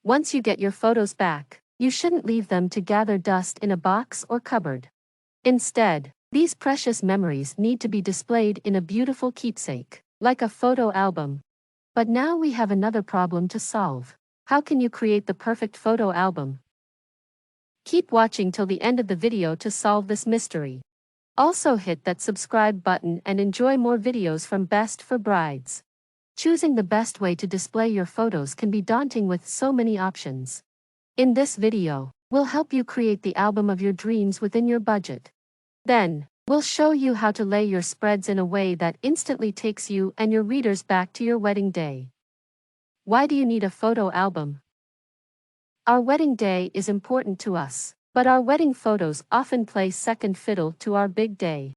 Once you get your photos back, you shouldn't leave them to gather dust in a box or cupboard. Instead, these precious memories need to be displayed in a beautiful keepsake, like a photo album. But now we have another problem to solve. How can you create the perfect photo album? Keep watching till the end of the video to solve this mystery. Also hit that subscribe button and enjoy more videos from Best for Brides. Choosing the best way to display your photos can be daunting with so many options. In this video, we'll help you create the album of your dreams within your budget. Then, we'll show you how to lay your spreads in a way that instantly takes you and your readers back to your wedding day. Why do you need a photo album? Our wedding day is important to us, but our wedding photos often play second fiddle to our big day.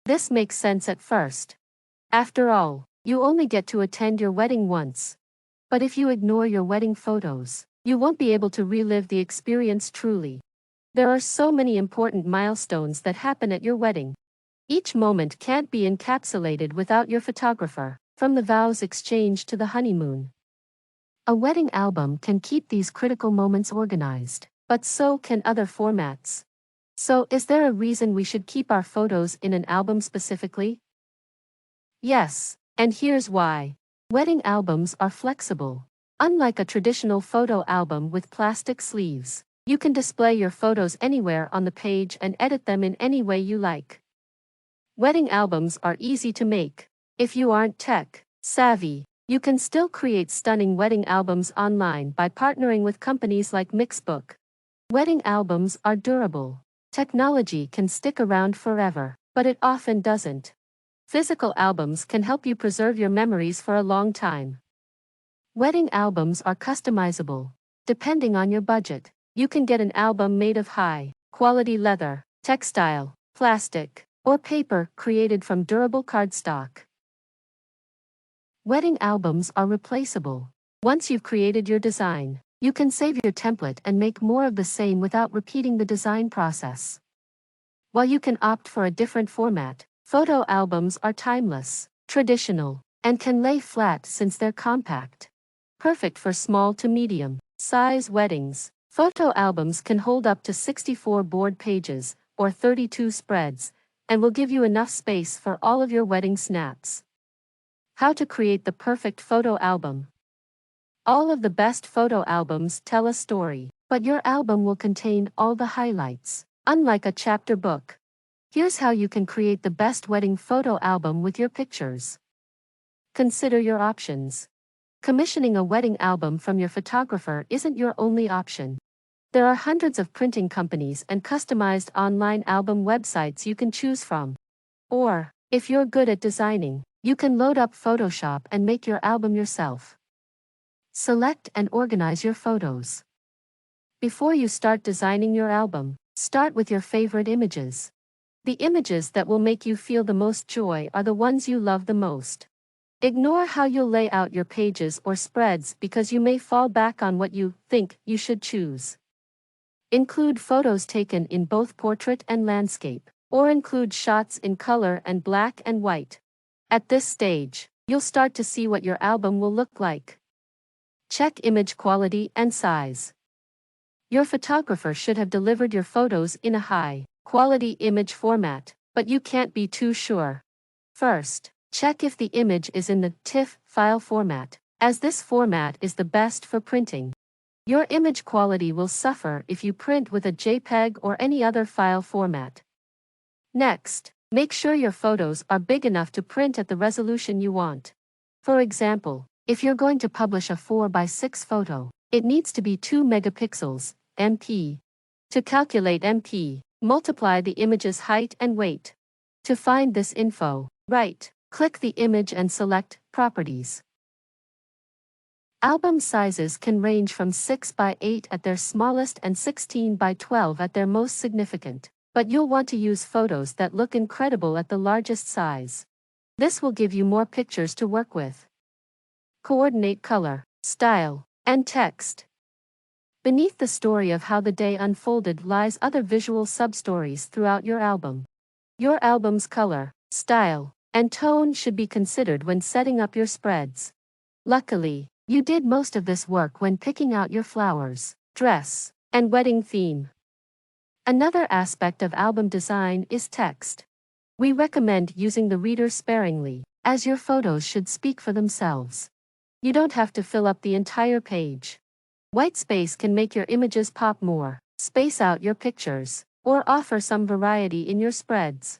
This makes sense at first. After all, you only get to attend your wedding once. But if you ignore your wedding photos, you won't be able to relive the experience truly. There are so many important milestones that happen at your wedding. Each moment can't be encapsulated without your photographer, from the vows exchange to the honeymoon. A wedding album can keep these critical moments organized, but so can other formats. So, is there a reason we should keep our photos in an album specifically? Yes, and here's why. Wedding albums are flexible. Unlike a traditional photo album with plastic sleeves, you can display your photos anywhere on the page and edit them in any way you like. Wedding albums are easy to make. If you aren't tech savvy, you can still create stunning wedding albums online by partnering with companies like Mixbook. Wedding albums are durable. Technology can stick around forever, but it often doesn't. Physical albums can help you preserve your memories for a long time. Wedding albums are customizable. Depending on your budget, you can get an album made of high-quality leather, textile, plastic, or paper created from durable cardstock. Wedding albums are replaceable. Once you've created your design, you can save your template and make more of the same without repeating the design process. While you can opt for a different format, photo albums are timeless, traditional, and can lay flat since they're compact. Perfect for small to medium size weddings, photo albums can hold up to 64 board pages, or 32 spreads, and will give you enough space for all of your wedding snaps. How to create the perfect photo album. All of the best photo albums tell a story, but your album will contain all the highlights, unlike a chapter book. Here's how you can create the best wedding photo album with your pictures. Consider your options. Commissioning a wedding album from your photographer isn't your only option. There are hundreds of printing companies and customized online album websites you can choose from. Or, if you're good at designing, you can load up Photoshop and make your album yourself. Select and organize your photos. Before you start designing your album, start with your favorite images. The images that will make you feel the most joy are the ones you love the most. Ignore how you'll lay out your pages or spreads because you may fall back on what you think you should choose. Include photos taken in both portrait and landscape, or include shots in color and black and white. At this stage, you'll start to see what your album will look like. Check image quality and size. Your photographer should have delivered your photos in a high-quality image format, but you can't be too sure. First, check if the image is in the TIFF file format, as this format is the best for printing. Your image quality will suffer if you print with a JPEG or any other file format. Next, make sure your photos are big enough to print at the resolution you want. For example, if you're going to publish a 4:6 photo, it needs to be 2 megapixels, MP. To calculate MP, multiply the image's height and weight. To find this info, click the image and select Properties. Album sizes can range from 6:8 at their smallest and 16:12 at their most significant, but you'll want to use photos that look incredible at the largest size. This will give you more pictures to work with. Coordinate color, style, and text. Beneath the story of how the day unfolded lies other visual sub-stories throughout your album. Your album's color, style, and tone should be considered when setting up your spreads. Luckily, You did most of this work when picking out your flowers, dress, and wedding theme. Another aspect of album design is text. We recommend using the reader sparingly, as your photos should speak for themselves. You don't have to fill up the entire page. White space can make your images pop more, space out your pictures, or offer some variety in your spreads.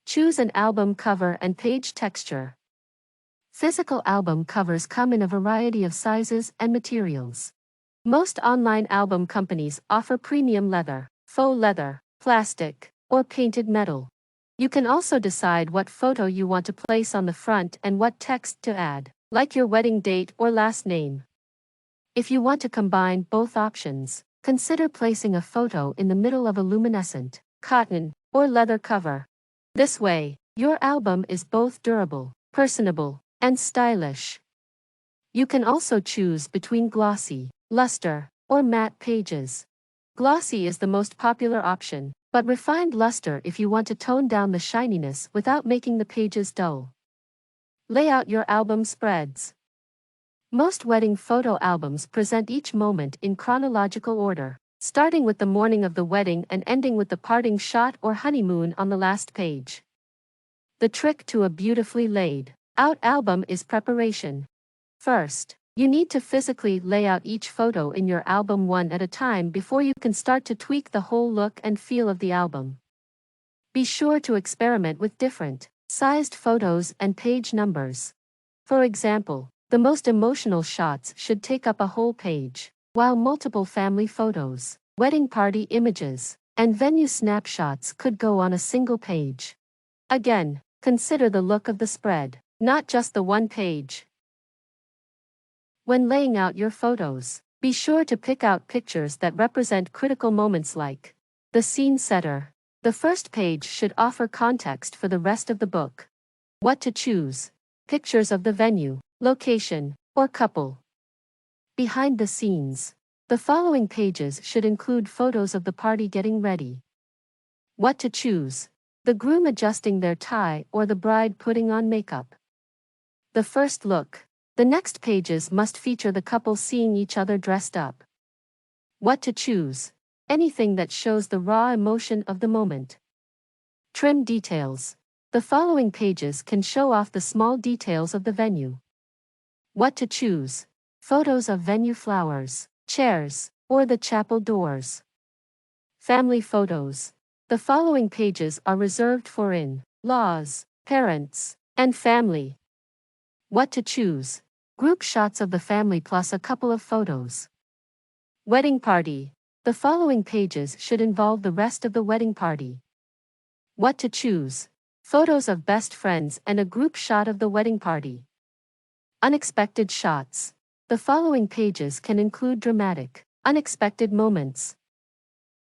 Choose an album cover and page texture. Physical album covers come in a variety of sizes and materials. Most online album companies offer premium leather, faux leather, plastic, or painted metal. You can also decide what photo you want to place on the front and what text to add, like your wedding date or last name. If you want to combine both options, consider placing a photo in the middle of a luminescent, cotton, or leather cover. This way, your album is both durable, personable, and stylish. You can also choose between glossy, luster, or matte pages. Glossy is the most popular option, but refined luster if you want to tone down the shininess without making the pages dull. Lay out your album spreads. Most wedding photo albums present each moment in chronological order, starting with the morning of the wedding and ending with the parting shot or honeymoon on the last page. The trick to a beautifully laid out album is preparation. First, you need to physically lay out each photo in your album one at a time before you can start to tweak the whole look and feel of the album. Be sure to experiment with different sized photos and page numbers. For example, the most emotional shots should take up a whole page, while multiple family photos, wedding party images, and venue snapshots could go on a single page. Again, consider the look of the spread, not just the one page. When laying out your photos, be sure to pick out pictures that represent critical moments like the scene setter. The first page should offer context for the rest of the book. What to choose: pictures of the venue, location, or couple. Behind the scenes. The following pages should include photos of the party getting ready. What to choose: the groom adjusting their tie or the bride putting on makeup. The first look. The next pages must feature the couple seeing each other dressed up. What to choose: anything that shows the raw emotion of the moment. Trim details. The following pages can show off the small details of the venue. What to choose: photos of venue flowers, chairs, or the chapel doors. Family photos. The following pages are reserved for in-laws, parents, and family. What to choose: group shots of the family plus a couple of photos. Wedding party. The following pages should involve the rest of the wedding party. What to choose: photos of best friends and a group shot of the wedding party. Unexpected shots. The following pages can include dramatic, unexpected moments.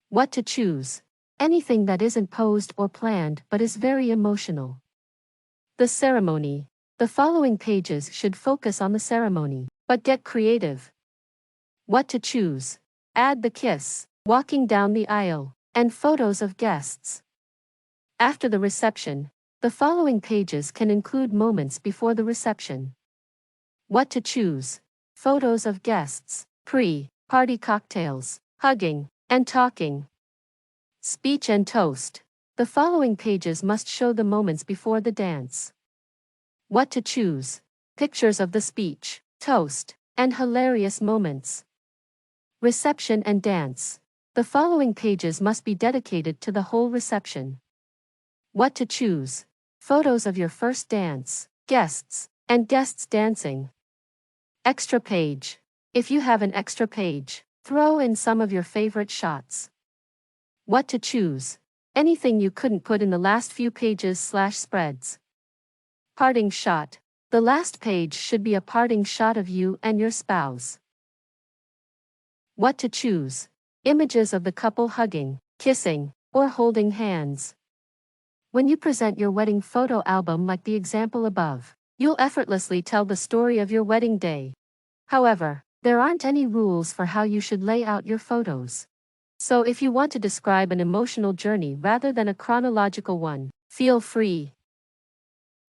What to choose: anything that isn't posed or planned but is very emotional. The ceremony. The following pages should focus on the ceremony, but get creative. What to choose: add the kiss, walking down the aisle, and photos of guests. After the reception. The following pages can include moments before the reception. What to choose: photos of guests, pre-party cocktails, hugging, and talking. Speech and toast. The following pages must show the moments before the dance. What to choose: pictures of the speech, toast, and hilarious moments. Reception and dance. The following pages must be dedicated to the whole reception. What to choose: photos of your first dance, guests, and guests dancing. Extra page. If you have an extra page, throw in some of your favorite shots. What to choose: anything you couldn't put in the last few pages/spreads. Parting shot. The last page should be a parting shot of you and your spouse. What to choose: images of the couple hugging, kissing, or holding hands. When you present your wedding photo album like the example above, you'll effortlessly tell the story of your wedding day. However, there aren't any rules for how you should lay out your photos. So if you want to describe an emotional journey rather than a chronological one, feel free.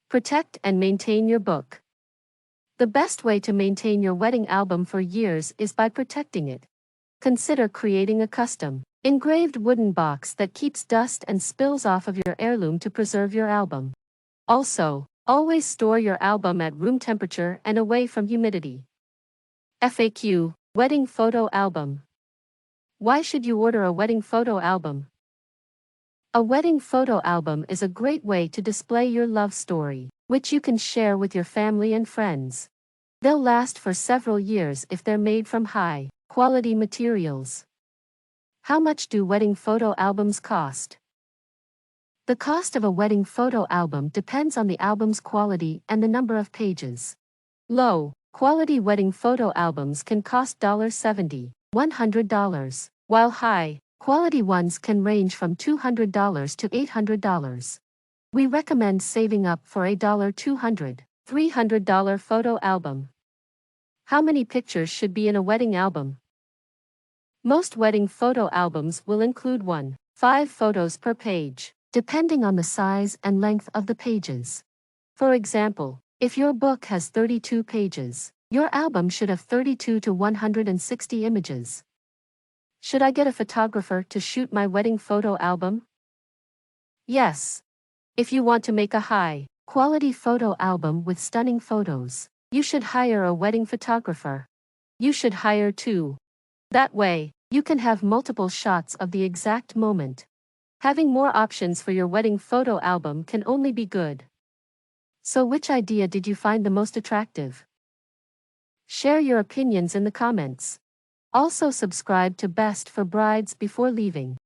Protect and maintain your book. The best way to maintain your wedding album for years is by protecting it. Consider creating a custom, engraved wooden box that keeps dust and spills off of your heirloom to preserve your album. Also, always store your album at room temperature and away from humidity. FAQ: Wedding Photo Album. Why should you order a wedding photo album? A wedding photo album is a great way to display your love story, which you can share with your family and friends. They'll last for several years if they're made from high-quality materials. How much do wedding photo albums cost? The cost of a wedding photo album depends on the album's quality and the number of pages. Low-quality wedding photo albums can cost $70, $100, while high-quality ones can range from $200 to $800. We recommend saving up for a $200, $300 photo album. How many pictures should be in a wedding album? Most wedding photo albums will include 5 photos per page, depending on the size and length of the pages. For example, if your book has 32 pages, your album should have 32 to 160 images. Should I get a photographer to shoot my wedding photo album? Yes. If you want to make a high-quality photo album with stunning photos, you should hire a wedding photographer. You should hire 2. That way, you can have multiple shots of the exact moment. Having more options for your wedding photo album can only be good. So which idea did you find the most attractive? Share your opinions in the comments. Also subscribe to Best for Brides before leaving.